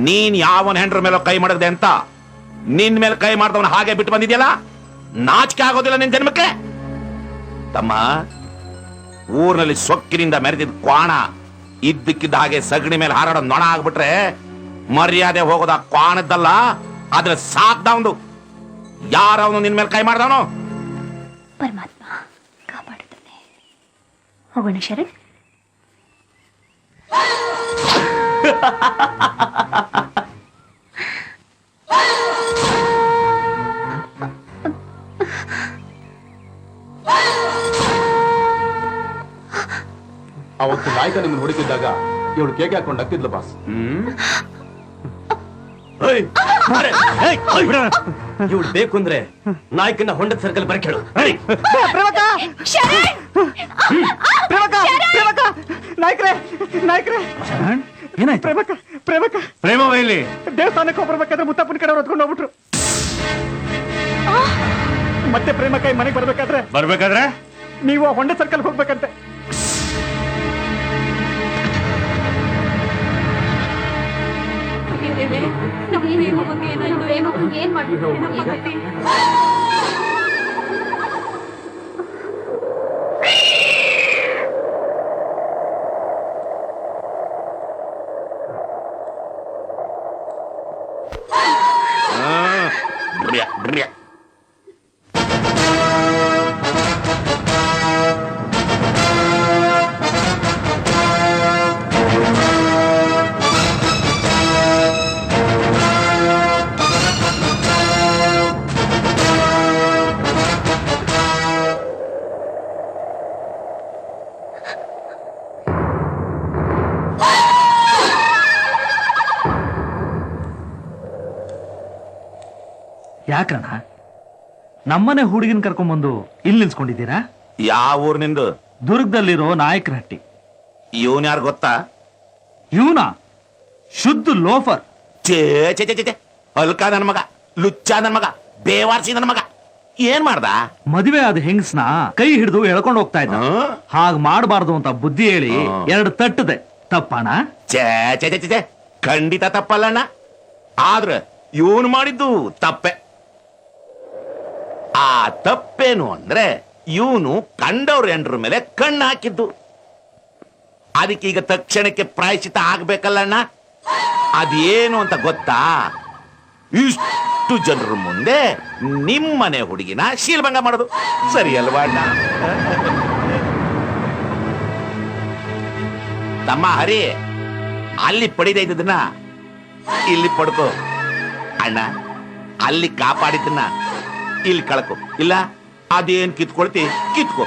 ನೀನ್ ಯಾವನ ಹೆಂಡ್ರ ಮೇಲೆ ಕೈ ಮಾಡದೆ ಅಂತ ನಿನ್ ಮೇಲೆ ಕೈ ಮಾಡ್ದವನ ಹಾಗೆ ಬಿಟ್ಟು ಬಂದಿದ್ಯಲ್ಲ, ನಾಚಿಕೆ ಆಗೋದಿಲ್ಲ ನಿನ್ ಜನ್ಮಕ್ಕೆ? ತಮ್ಮ, ಊರಿನಲ್ಲಿ ಸೊಕ್ಕಿನಿಂದ ಮೆರೆದಿದ್ದ ಕ್ವಾಣ ಇದ್ದಕ್ಕಿದ್ದ ಹಾಗೆ ಸಗಣಿ ಮೇಲೆ ಹಾರಾಡೋ ನೊಣ ಆಗ್ಬಿಟ್ರೆ ಮರ್ಯಾದೆ ಹೋಗೋದ ಕ್ವಾಣದ್ದಲ್ಲ, ಆದ್ರೆ ಸಾಕ್ದವನು. ಯಾರವನು ನಿನ್ ಮೇಲೆ ಕೈ ಮಾಡ್ದವನು? ಪರಮಾತ್ಮ ಕಾಪಾಡುತ್ತಾನೆ. ಹೋಗೋಣ ಶರಣ್. ಅವತ್ತು ನಾಯಕ ನಿಮ್ಮನ್ನು ಹುಡುಕಿದ್ದಾಗ ಇವಳು ಕೇಕೆ ಹಾಕೊಂಡು ನಗ್ತಿದ್ಲು ಬಾಸ್. ಇವಳು ಬೇಕು ಅಂದ್ರೆ ನಾಯಕನ ಹೊಂಡದ ಸರ್ಕಲ್ ಬರಕ್ ಹೇಳು. ಪ್ರೇಮವೈಲಿ ದೇವಸ್ಥಾನಕ್ಕೆ ಹೋಗ್ಬರ್ಬೇಕಾದ್ರೆ ಮುತ್ತಪ್ಪನ ಕಡೆ ಹೊತ್ಕೊಂಡು ಹೋಗ್ಬಿಟ್ರು. ಮತ್ತೆ ಪ್ರೇಮಕಾಯಿ ಮನೆಗೆ ಬರ್ಬೇಕಾದ್ರೆ ನೀವು ಆ ಹೊಂಡ ಸರ್ಕಲ್ ಹೋಗ್ಬೇಕಂತೆ. ಏನ್ ಮಾಡ್ತೀವಿ? ಯಾಕಣ್ಣ ನಮ್ಮನೆ ಹುಡುಗಿನ ಕರ್ಕೊಂಡ್ಬಂದು ಇಲ್ಲಿ ನಿಲ್ಸ್ಕೊಂಡಿದ್ದೀರಾ? ಯಾವ ಊರಿನಿಂದು? ದುರ್ಗದಲ್ಲಿರೋ ನಾಯಕನಹಟ್ಟಿ. ಇವನ್ ಯಾರು ಗೊತ್ತಾ? ಇವನ ಶುದ್ಧ ಲೋಫರ್. ಚೇ ಚೇ ಚೇ ಚೇ, ಅಲ್ಕ ನನ್ ಮಗ, ಲುಚ್ಚ ನನ್ ಮಗ, ಬೇವಾರ್ಸಿ ನನ್ ಮಗ. ಏನ್ ಮಾಡ್ದ? ಮದುವೆ ಆದ ಹೆಂಗಸ್ನ ಕೈ ಹಿಡಿದು ಎಳ್ಕೊಂಡು ಹೋಗ್ತಾ ಇದ್ದ. ಹಾಗ್ ಮಾಡಬಾರ್ದು ಅಂತ ಬುದ್ಧಿ ಹೇಳಿ 2 ತಟ್ಟದೆ. ತಪ್ಪಣ? ಚೇ ಚೇ ಚೇ ಚೇ, ಖಂಡಿತ ತಪ್ಪಲ್ಲಣ್ಣ. ಆದ್ರ ಇವನು ಮಾಡಿದ್ದು ತಪ್ಪೆ. ಆ ತಪ್ಪೇನು ಅಂದ್ರೆ ಇವನು ಕಂಡವ್ರ ಹೆಂಡ್ರ ಮೇಲೆ ಕಣ್ಣು ಹಾಕಿದ್ದು. ಅದಕ್ಕೆ ಈಗ ತಕ್ಷಣಕ್ಕೆ ಪ್ರಾಯಶ್ಚಿತ ಆಗ್ಬೇಕಲ್ಲಣ್ಣ. ಅದೇನು ಅಂತ ಗೊತ್ತಾ? ಇಷ್ಟು ಜನರ ಮುಂದೆ ನಿಮ್ಮನೆ ಹುಡುಗಿನ ಶೀಲ್ಭಂಗ ಮಾಡೋದು ಸರಿ ಅಲ್ವಾ ಅಣ್ಣ? ತಮ್ಮ ಹರಿ, ಅಲ್ಲಿ ಪಡಿದೇ ಇದ್ದದನ್ನ ಇಲ್ಲಿ ಪಡ್ಕೋ ಅಣ್ಣ. ಅಲ್ಲಿ ಕಾಪಾಡಿದ್ದನ್ನ ಇಲ್ಲಿ ಕಳ್ಕೊ. ಇಲ್ಲ ಅದೇನ್ ಕಿತ್ಕೊಳ್ತಿ ಕಿತ್ಕೋ.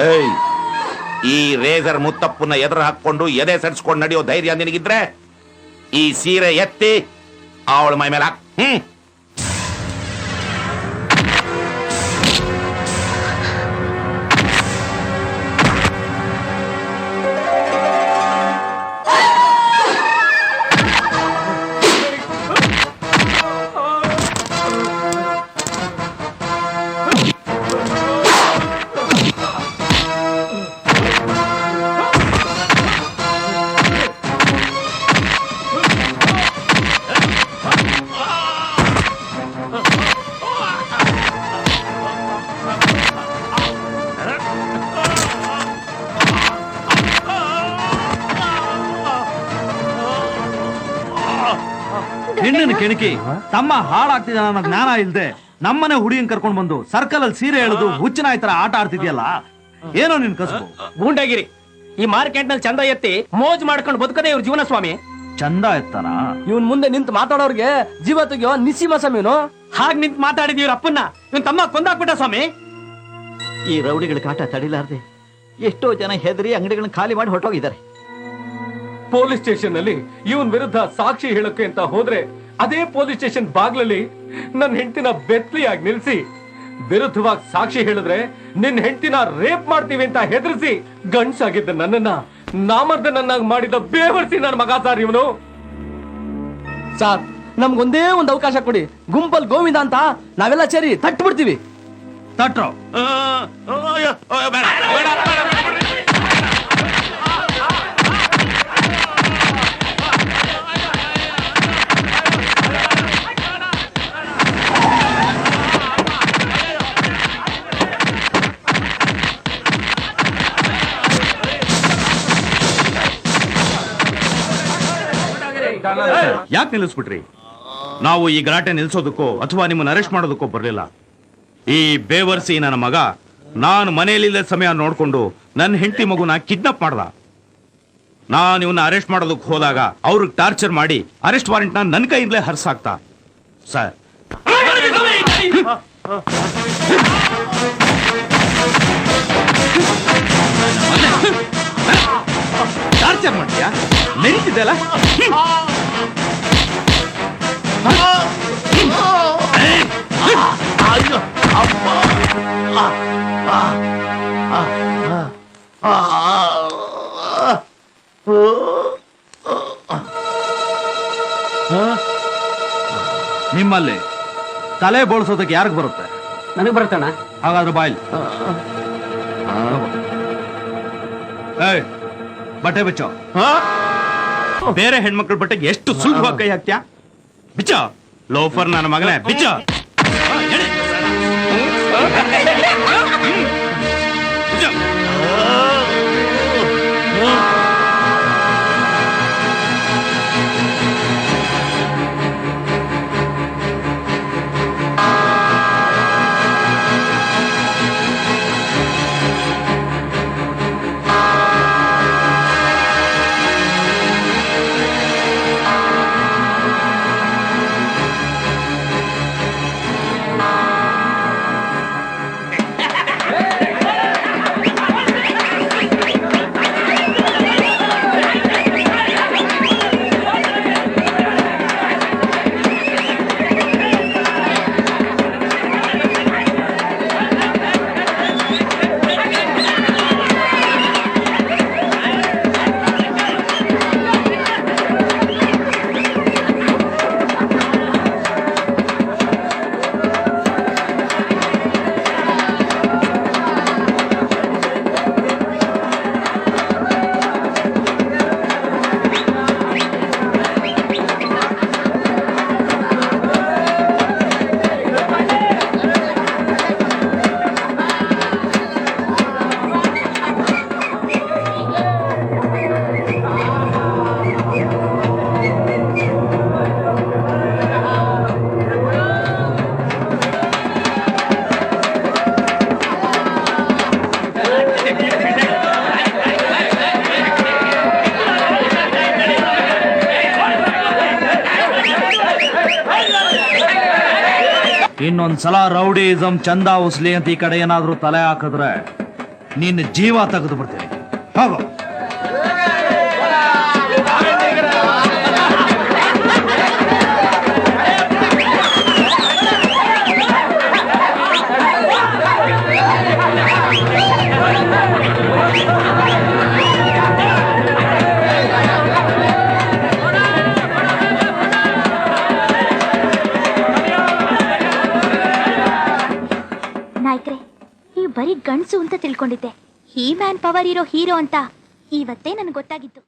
ಏಯ್, ಈ ರೇಸರ್ ಮುತ್ತಪ್ಪನ ಎದುರು ಹಾಕೊಂಡು ಎದೆ ಸರಿಸ್ಕೊಂಡು ನಡೆಯೋ ಧೈರ್ಯ ನಿನಗಿದ್ರೆ ಈ ಸೀರೆ ಎತ್ತಿ ಅವಳ ಮೈ ಮೇಲೆ ಹಾಕ್. ಹೆಣ್ಣಿನ ಕೆಣಕಿ ತಮ್ಮ ಹಾಳಾಗ್ತಿದ ಅನ್ನೋ ಜ್ಞಾನ ಇಲ್ದೆ ನಮ್ಮನೆ ಹುಡುಗಿನ ಕರ್ಕೊಂಡ್ ಬಂದು ಸರ್ಕಲ್ ಅಲ್ಲಿ ಸೀರೆ ಎಳೆದು ಹುಚ್ಚನಾಯಿ ತರ ಆಟ ಆಡ್ತಿದ್ಯಲ್ಲ, ಏನೋ ನಿನ್ ಕಸಬು? ಗೂಂಡಾಗಿರಿ. ಈ ಮಾರ್ಕೆಟ್ ನಲ್ಲಿ ಚಂದ ಎತ್ತಿ ಮೋಜ್ ಮಾಡ್ಕೊಂಡು ಬದುಕದೇ ಇವ್ರ ಜೀವನ ಸ್ವಾಮಿ. ಚಂದ ಎತ್ತಾನ ಇವನ್ ಮುಂದೆ ನಿಂತು ಮಾತಾಡೋರ್ಗೆ ಜೀವ ತೆಗಿಯೋ ನಿಸ್ಸೀಮ ಸ್ವಾಮಿ ಇವನು. ಹಾಗ್ ನಿಂತು ಮಾತಾಡಿದ ಇವ್ರ ಅಪ್ಪನ್ನ ಇವನ್ ತಮ್ಮ ಕೊಂದಾಕ್ಬಿಟ್ಟ ಸ್ವಾಮಿ. ಈ ರೌಡಿಗಳ ಕಾಟ ತಡಿಲಾರ್ದೆ ಎಷ್ಟೋ ಜನ ಹೆದರಿ ಅಂಗಡಿಗಳನ್ನ ಖಾಲಿ ಮಾಡಿ ಹೊರಟೋಗಿದ್ದಾರೆ. ಪೊಲೀಸ್ ಸ್ಟೇಷನ್ ನಲ್ಲಿ ಇವನ್ ವಿರುದ್ಧ ಸಾಕ್ಷಿ ಹೇಳಕ್ಕೆ ಅಂತ ಹೋದ್ರೆ ಅದೇ ಪೊಲೀಸ್ ಸ್ಟೇಷನ್ ಬಾಗ್ಲಲ್ಲಿ ನನ್ನ ಹೆಂಡತಿನ ಬೆತ್ಲಿಯಾಗಿ ನಿಲ್ಸಿ ವಿರುದ್ಧವಾಗಿ ಸಾಕ್ಷಿ ಹೇಳಿದ್ರೆ ನಿನ್ ಹೆಂಡತಿನ ರೇಪ್ ಮಾಡ್ತೀವಿ ಅಂತ ಹೆದರ್ಸಿ ಗಂಡ್ಸಾಗಿದ್ದ ನನ್ನನ್ನ ನಾಮರ್ದನನ್ನಾಗಿ ಮಾಡಿದ ಬೇವರ್ಸಿ ನನ್ನ ಮಗ ಸಾರ್ ಇವನು. ಸಾರ್ ನಮ್ಗೊಂದೇ ಒಂದು ಅವಕಾಶ ಕೊಡಿ. ಗುಂಪಲ್ ಗೋವಿಂದ ಅಂತ ನಾವೆಲ್ಲ ಸೇರಿ ತಟ್ಟು ಬಿಡ್ತೀವಿ. ತಟ್ರೋ ಯಾಕೆ ನಿಲ್ಲಿಸ್ಬಿಟ್ರಿ? ನಾವು ಈ ಗಲಾಟೆ ನಿಲ್ಸೋದಕ್ಕೋ ಅಥವಾ ನಿಮ್ಮನ್ನ ಅರೆಸ್ಟ್ ಮಾಡೋದಕ್ಕೋ ಬರ್ಲಿಲ್ಲ. ಈ ಬೇವರ್ಸಿ ನನ್ನ ಮಗ ನಾನು ಮನೆಯಲ್ಲಿದ್ದ ಸಮಯ ನೋಡ್ಕೊಂಡು ನನ್ನ ಹೆಂಡತಿ ಮಗುನ ಕಿಡ್ನಾಪ್ ಮಾಡ್ದ. ನಾನು ಇವನ್ನ ಅರೆಸ್ಟ್ ಮಾಡೋದಕ್ಕೆ ಹೋದಾಗ ಅವ್ರಿಗೆ ಟಾರ್ಚರ್ ಮಾಡಿ ಅರೆಸ್ಟ್ ವಾರೆಂಟ್ ನನ್ನ ಕೈಯಿಂದಲೇ ಹರ್ಸಾಕ್ತಾ. ಸರ್, ಟಾರ್ಚರ್ ಮಾಡ್ತೀಯಾ? ಮೆರಿತಿದ್ದಲ್ಲ. ನಿಮ್ಮಲ್ಲಿ ತಲೆ ಬೋಳ್ಸೋದಕ್ಕೆ ಯಾರಿಗೆ ಬರುತ್ತೆ? ನನಗ್ ಬರ್ತಣ್ಣ. ಹಾಗಾದ್ರೆ ಬಾಯ್ಲಿ ಬಟ್ಟೆ ಬಿಚ್ಚೋ. ಬೇರೆ ಹೆಣ್ಮಕ್ಳ ಬಟ್ಟೆಗೆ ಎಷ್ಟು ಸುಲಭವಾಗಿ ಕೈ ಹಾಕ್ತ್ಯಾ? ಬಿಚ್ಚ ಲೋಫರ್ ನನ್ನ ಮಗನೇ, ಬಿಚ್ಚ. ಇನ್ನೊಂದ್ಸಲ ರೌಡಿಸಂ ಚಂದ ಉಸ್ಲಿ ಅಂತ ಈ ಕಡೆ ಏನಾದ್ರೂ ತಲೆ ಹಾಕಿದ್ರೆ ನಿನ್ನ ಜೀವ ತೆಗೆದು ಬಿಡ್ತೀನಿ. ಹೋಗೋ. ನಾಯ್ಕ್ರೆ, ನೀವು ಬರೀ ಗಂಡ್ಸು ಅಂತ ತಿಳ್ಕೊಂಡಿದ್ದೆ. ಈ ಮ್ಯಾನ್ ಪವರ್ ಇರೋ ಹೀರೋ ಅಂತ ಇವತ್ತೇ ನನ್ಗೆ ಗೊತ್ತಾಗಿತ್ತು.